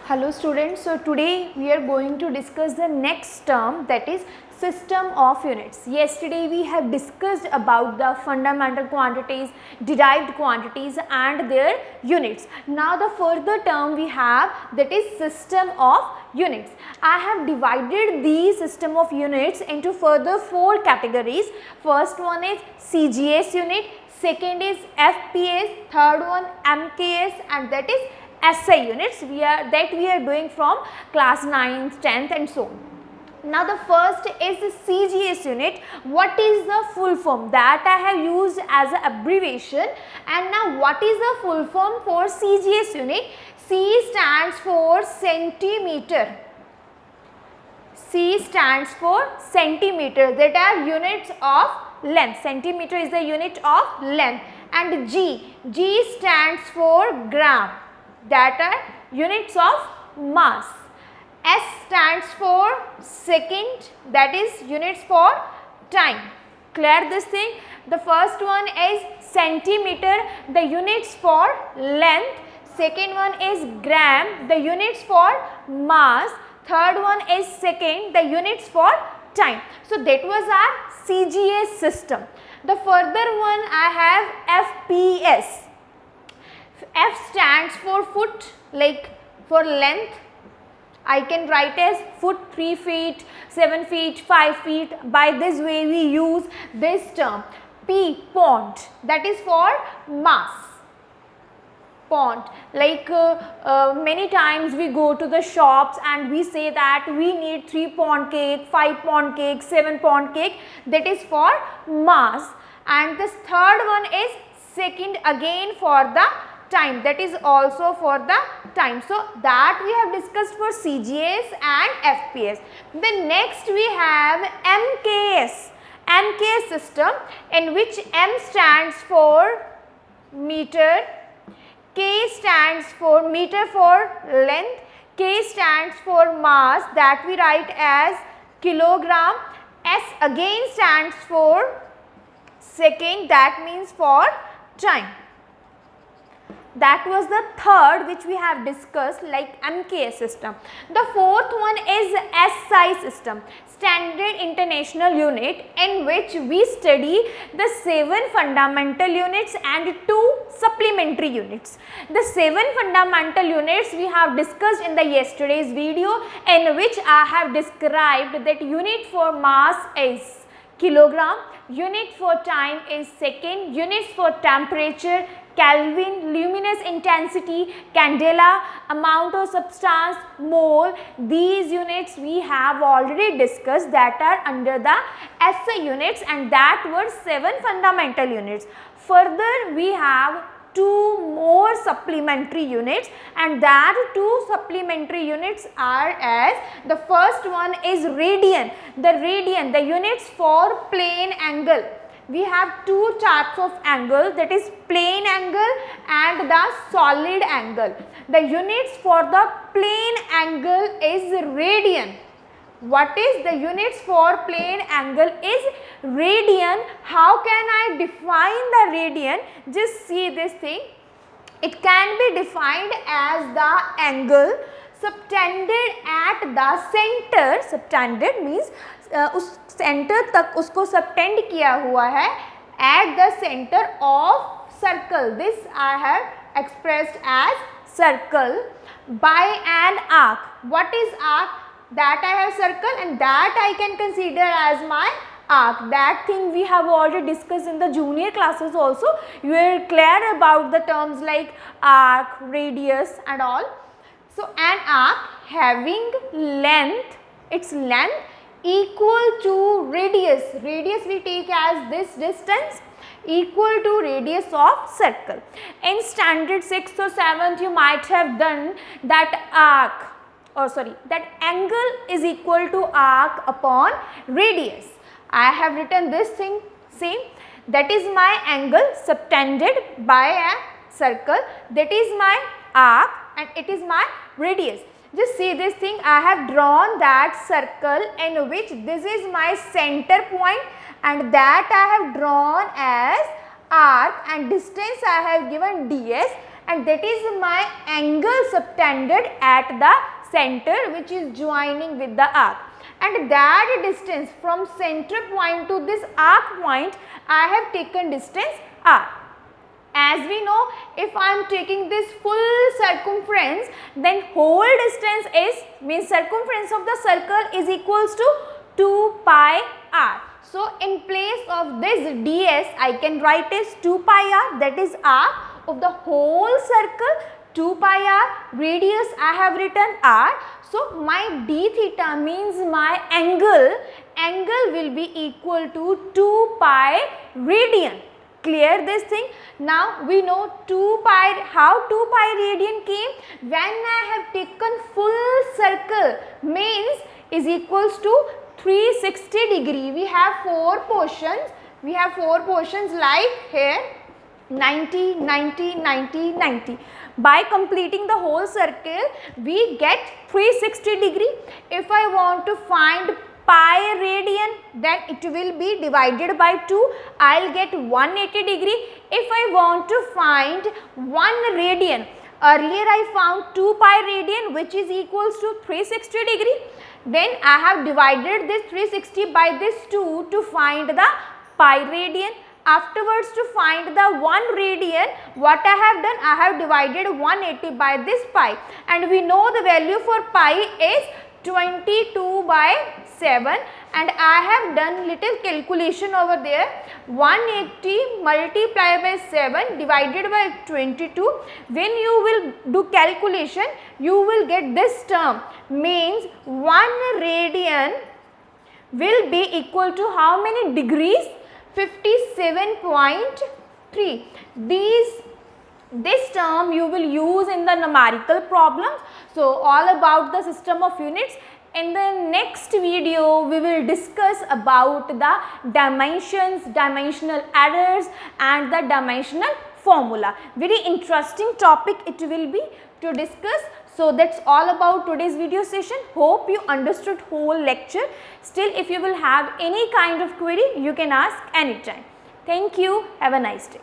Hello students, so today we are going to discuss the next term, that is system of units. Yesterday we have discussed about the fundamental quantities, derived quantities and their units. Now the further term we have, that is system of units. I have divided the system of units into further 4 categories. First one is CGS unit, second is FPS, third one MKS, and that is SI units we are doing from class 9th, 10th and so on. Now the first is the CGS unit. What is the full form? That I have used as an abbreviation. And now what is the full form for CGS unit? C stands for centimeter. C stands for centimeter, that are units of length. Centimeter is the unit of length. And G stands for gram, that are units of mass. S stands for second, that is units for time. Clear this thing? The first one is centimeter, the units for length. Second one is gram, the units for mass. Third one is second, the units for time. So that was our CGS system. The further one I have FPS. F stands for foot, like for length. I can write as foot, 3 feet, 7 feet, 5 feet. By this way we use this term. P, pond, that is for mass. Pond, like many times we go to the shops and we say that we need 3 pound cake, 5 pound cake, 7 pound cake, that is for mass. And this third one is second, again for the time, that is also for the time. So that we have discussed for CGS and FPS. Then next we have MKS system, in which M stands for meter, K stands for meter for length, K stands for mass, that we write as kilogram, S again stands for second, that means for time. That was the third which we have discussed, like MKS system. The fourth one is SI system, Standard International Unit, in which we study the 7 fundamental units and 2 supplementary units. The 7 fundamental units we have discussed in the yesterday's video, in which I have described that unit for mass is kilogram, unit for time is second, units for temperature Kelvin, luminous intensity, candela, amount of substance, mole. These units we have already discussed, that are under the SI units, and that were 7 fundamental units. Further we have 2 more supplementary units, and that 2 supplementary units are as, the first one is radian. The units for plane angle. We have 2 types of angle, that is plane angle and the solid angle. The units for the plane angle is radian. What is the units for plane angle is radian. How can I define the radian? Just see this thing. It can be defined as the angle subtended at the center. Subtended means उस centre तक उसको subtend किया हुआ है at the center of circle. This I have expressed as circle by an arc. What is arc? That I have circle and that I can consider as my arc. That thing we have already discussed in the junior classes also. You are clear about the terms like arc, radius and all. So an arc having length, its length equal to radius. Radius we take as this distance, equal to radius of circle. In standard 6th or 7th you might have done that arc, that angle is equal to arc upon radius. I have written this thing same, that is my angle subtended by a circle, that is my arc and it is my radius. Just see this thing, I have drawn that circle in which this is my center point and that I have drawn as arc, and distance I have given ds, and that is my angle subtended at the center which is joining with the arc, and that distance from center point to this arc point I have taken distance r. As we know, if I am taking this full circumference, then whole distance is, means circumference of the circle is equals to 2 pi r. So, in place of this ds, I can write as 2 pi r, that is r of the whole circle, 2 pi r, radius I have written r. So, my d theta means my angle will be equal to 2 pi radian. Clear this thing? Now we know 2 pi, how 2 pi radian came? When I have taken full circle, means is equals to 360 degree. We have 4 portions. Like here 90, 90, 90, 90. By completing the whole circle, we get 360 degree. If I want to find pi radian, then it will be divided by 2, I will get 180 degree. If I want to find 1 radian, earlier I found 2 pi radian which is equals to 360 degree. Then I have divided this 360 by this 2 to find the pi radian. Afterwards, to find the 1 radian, what I have done? I have divided 180 by this pi, and we know the value for pi is 22 by 7, and I have done little calculation over there. 180 multiplied by 7 divided by 22. When you will do calculation, you will get this term, means 1 radian will be equal to how many degrees? 57.3. This term you will use in the numerical problems. So, all about the system of units. In the next video, we will discuss about the dimensions, dimensional errors and the dimensional formula. Very interesting topic it will be to discuss. So, that's all about today's video session. Hope you understood whole lecture. Still, if you will have any kind of query, you can ask anytime. Thank you. Have a nice day.